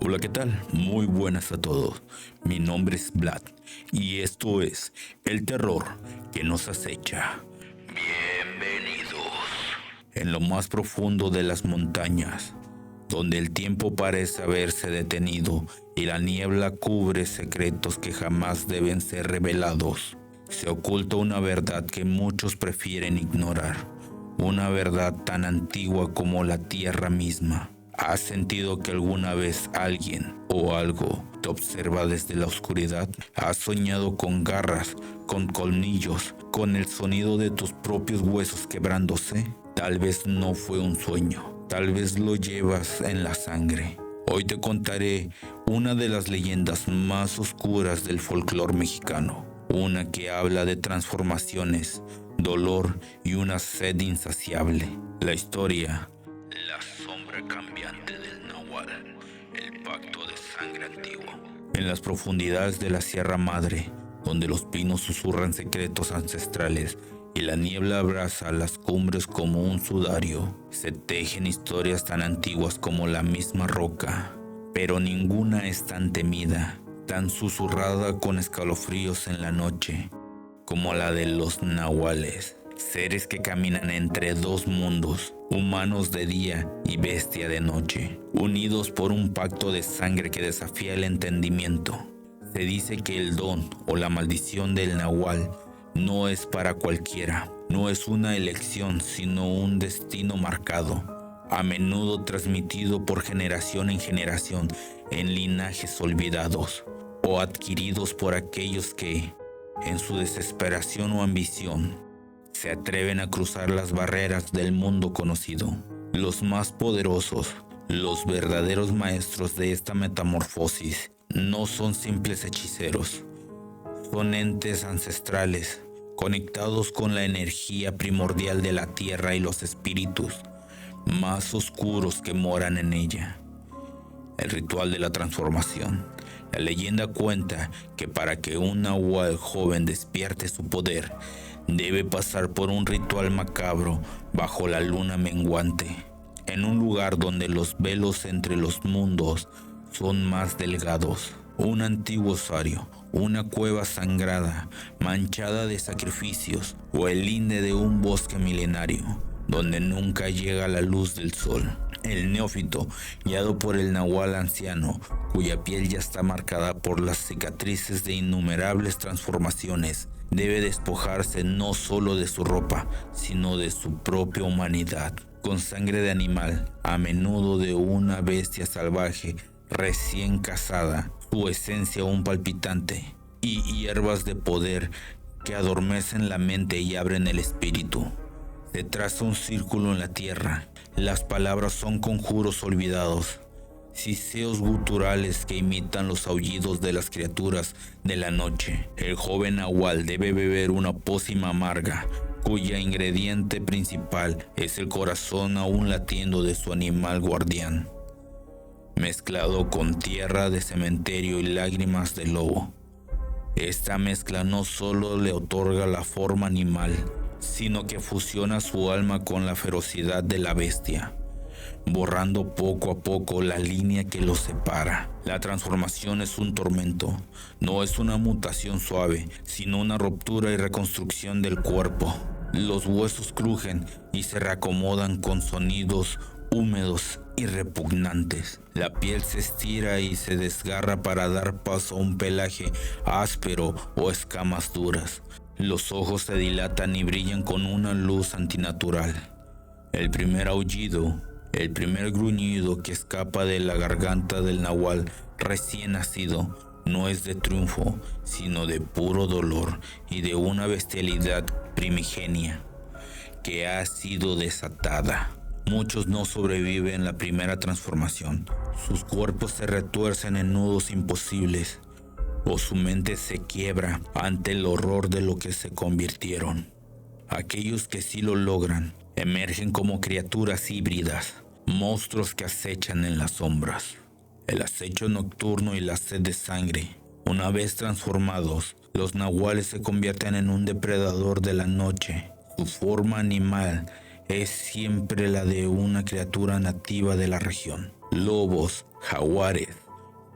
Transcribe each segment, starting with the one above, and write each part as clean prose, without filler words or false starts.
Hola, ¿qué tal? Muy buenas a todos. Mi nombre es Vlad y esto es el terror que nos acecha. Bienvenidos. En lo más profundo de las montañas, donde el tiempo parece haberse detenido y la niebla cubre secretos que jamás deben ser revelados, se oculta una verdad que muchos prefieren ignorar. Una verdad tan antigua como la tierra misma. ¿Has sentido que alguna vez alguien o algo te observa desde la oscuridad? ¿Has soñado con garras, con colmillos, con el sonido de tus propios huesos quebrándose? Tal vez no fue un sueño, tal vez lo llevas en la sangre. Hoy te contaré una de las leyendas más oscuras del folclore mexicano, una que habla de transformaciones, dolor y una sed insaciable. La historia: la sombra cambiante del Nahual, el pacto de sangre antiguo. En las profundidades de la Sierra Madre, donde los pinos susurran secretos ancestrales y la niebla abraza las cumbres como un sudario, se tejen historias tan antiguas como la misma roca, pero ninguna es tan temida, tan susurrada con escalofríos en la noche, como la de los nahuales, seres que caminan entre dos mundos, humanos de día y bestia de noche, unidos por un pacto de sangre que desafía el entendimiento. Se dice que el don o la maldición del nahual no es para cualquiera, no es una elección, sino un destino marcado, a menudo transmitido por generación en generación en linajes olvidados o adquiridos por aquellos que, en su desesperación o ambición, se atreven a cruzar las barreras del mundo conocido. Los más poderosos, los verdaderos maestros de esta metamorfosis, no son simples hechiceros, son entes ancestrales, conectados con la energía primordial de la tierra y los espíritus más oscuros que moran en ella. El ritual de la transformación. La leyenda cuenta que para que un nahual joven despierte su poder, debe pasar por un ritual macabro bajo la luna menguante, en un lugar donde los velos entre los mundos son más delgados. Un antiguo osario, una cueva sangrada, manchada de sacrificios, o el linde de un bosque milenario, donde nunca llega la luz del sol. El neófito, guiado por el nahual anciano, cuya piel ya está marcada por las cicatrices de innumerables transformaciones, debe despojarse no solo de su ropa, sino de su propia humanidad, con sangre de animal, a menudo de una bestia salvaje recién cazada, su esencia aún palpitante, y hierbas de poder que adormecen la mente y abren el espíritu. Se traza un círculo en la tierra. Las palabras son conjuros olvidados, siseos guturales que imitan los aullidos de las criaturas de la noche. El joven nahual debe beber una pócima amarga, cuya ingrediente principal es el corazón aún latiendo de su animal guardián, mezclado con tierra de cementerio y lágrimas de lobo. Esta mezcla no solo le otorga la forma animal, sino que fusiona su alma con la ferocidad de la bestia, borrando poco a poco la línea que los separa. La transformación es un tormento, no es una mutación suave, sino una ruptura y reconstrucción del cuerpo. Los huesos crujen y se reacomodan con sonidos húmedos y repugnantes. La piel se estira y se desgarra para dar paso a un pelaje áspero o escamas duras. Los ojos se dilatan y brillan con una luz antinatural. El primer aullido, el primer gruñido que escapa de la garganta del nahual recién nacido, no es de triunfo, sino de puro dolor y de una bestialidad primigenia que ha sido desatada. Muchos no sobreviven la primera transformación. Sus cuerpos se retuercen en nudos imposibles, o su mente se quiebra ante el horror de lo que se convirtieron. Aquellos que sí lo logran emergen como criaturas híbridas, monstruos que acechan en las sombras. El acecho nocturno y la sed de sangre. Una vez transformados, los nahuales se convierten en un depredador de la noche. Su forma animal es siempre la de una criatura nativa de la región. Lobos, jaguares,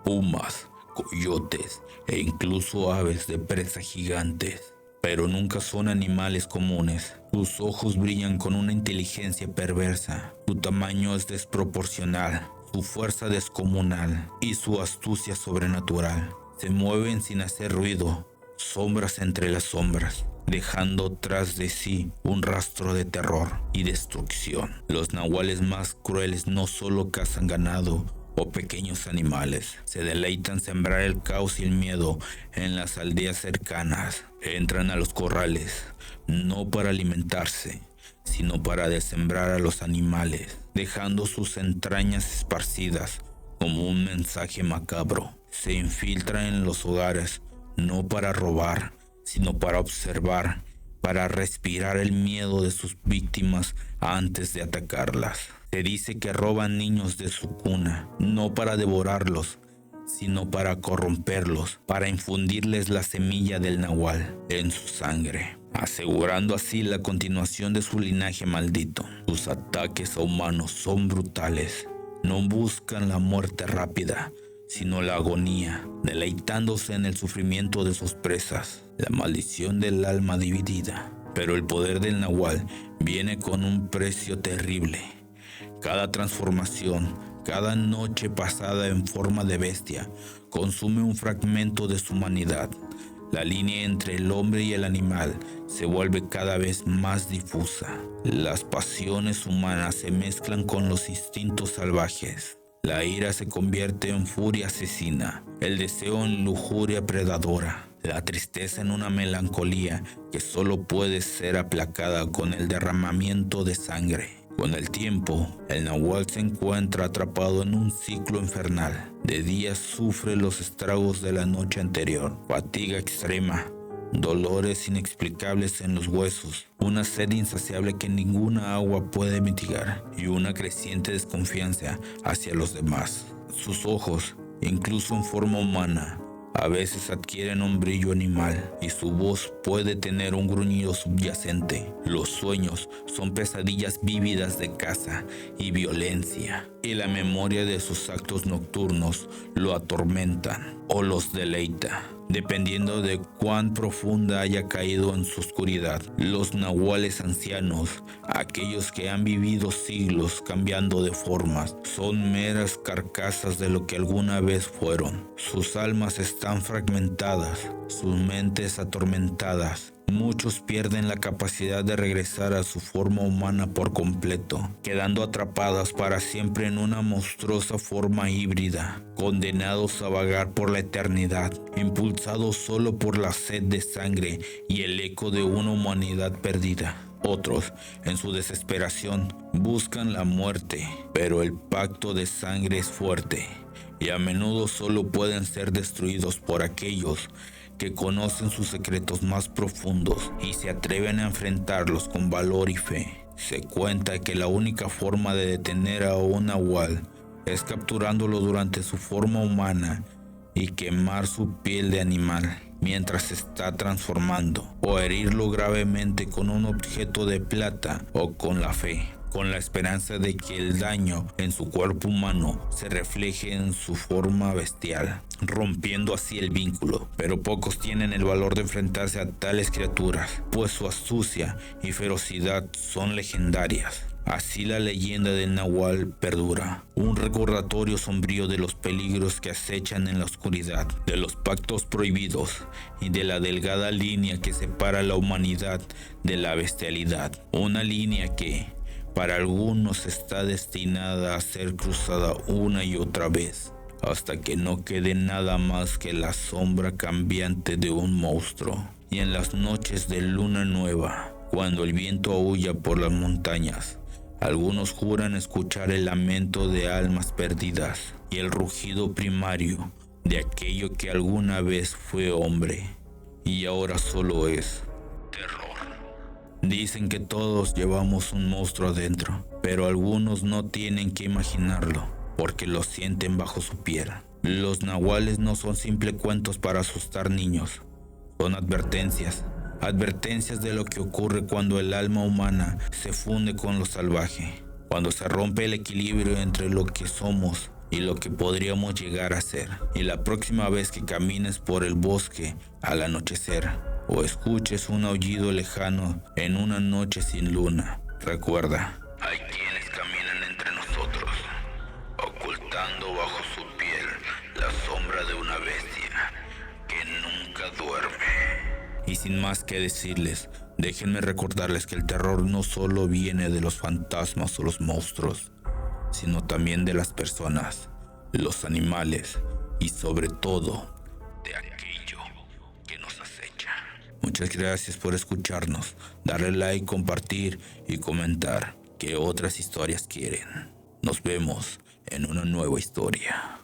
pumas, coyotes e incluso aves de presa gigantes. Pero nunca son animales comunes. Sus ojos brillan con una inteligencia perversa. Su tamaño es desproporcional, su fuerza descomunal y su astucia sobrenatural. Se mueven sin hacer ruido, sombras entre las sombras, dejando tras de sí un rastro de terror y destrucción. Los nahuales más crueles no solo cazan ganado o pequeños animales, se deleitan en sembrar el caos y el miedo en las aldeas cercanas. Entran a los corrales, no para alimentarse, sino para deshembrar a los animales, dejando sus entrañas esparcidas como un mensaje macabro. Se infiltran en los hogares, no para robar, sino para observar, para respirar el miedo de sus víctimas antes de atacarlas. Se dice que roban niños de su cuna, no para devorarlos, sino para corromperlos, para infundirles la semilla del nahual en su sangre, asegurando así la continuación de su linaje maldito. Sus ataques a humanos son brutales, no buscan la muerte rápida, sino la agonía, deleitándose en el sufrimiento de sus presas, la maldición del alma dividida. Pero el poder del nahual viene con un precio terrible. Cada transformación, cada noche pasada en forma de bestia, consume un fragmento de su humanidad. La línea entre el hombre y el animal se vuelve cada vez más difusa. Las pasiones humanas se mezclan con los instintos salvajes. La ira se convierte en furia asesina, el deseo en lujuria predadora, la tristeza en una melancolía que solo puede ser aplacada con el derramamiento de sangre. Con el tiempo, el nahual se encuentra atrapado en un ciclo infernal. De día sufre los estragos de la noche anterior, fatiga extrema, dolores inexplicables en los huesos, una sed insaciable que ninguna agua puede mitigar y una creciente desconfianza hacia los demás. Sus ojos, incluso en forma humana, a veces adquieren un brillo animal y su voz puede tener un gruñido subyacente. Los sueños son pesadillas vívidas de caza y violencia, y la memoria de sus actos nocturnos lo atormentan o los deleita, dependiendo de cuán profunda haya caído en su oscuridad. Los nahuales ancianos, aquellos que han vivido siglos cambiando de formas, son meras carcasas de lo que alguna vez fueron. Sus almas están fragmentadas, sus mentes atormentadas. Muchos pierden la capacidad de regresar a su forma humana por completo, quedando atrapadas para siempre en una monstruosa forma híbrida, condenados a vagar por la eternidad, impulsados solo por la sed de sangre y el eco de una humanidad perdida. Otros, en su desesperación, buscan la muerte, pero el pacto de sangre es fuerte y a menudo solo pueden ser destruidos por aquellos que conocen sus secretos más profundos y se atreven a enfrentarlos con valor y fe. Se cuenta que la única forma de detener a un nahual es capturándolo durante su forma humana y quemar su piel de animal mientras se está transformando, o herirlo gravemente con un objeto de plata o con la fe, con la esperanza de que el daño en su cuerpo humano se refleje en su forma bestial, rompiendo así el vínculo. Pero pocos tienen el valor de enfrentarse a tales criaturas, pues su astucia y ferocidad son legendarias. Así la leyenda del nahual perdura, un recordatorio sombrío de los peligros que acechan en la oscuridad, de los pactos prohibidos y de la delgada línea que separa la humanidad de la bestialidad. Una línea que, para algunos, está destinada a ser cruzada una y otra vez, hasta que no quede nada más que la sombra cambiante de un monstruo. Y en las noches de luna nueva, cuando el viento aúlla por las montañas, algunos juran escuchar el lamento de almas perdidas y el rugido primario de aquello que alguna vez fue hombre y ahora solo es terror. Dicen que todos llevamos un monstruo adentro, pero algunos no tienen que imaginarlo porque lo sienten bajo su piel. Los nahuales no son simples cuentos para asustar niños, son advertencias, Advertencias de lo que ocurre cuando el alma humana se funde con lo salvaje, cuando se rompe el equilibrio entre lo que somos y lo que podríamos llegar a ser. Y la próxima vez que camines por el bosque al anochecer o escuches un aullido lejano en una noche sin luna, recuerda, hay quienes caminan entre nosotros, ocultando bajo su piel la sombra de una bestia que nunca duerme. Y sin más que decirles, déjenme recordarles que el terror no solo viene de los fantasmas o los monstruos, sino también de las personas, los animales y sobre todo de aquello que nos acecha. Muchas gracias por escucharnos, darle like, compartir y comentar qué otras historias quieren. Nos vemos en una nueva historia.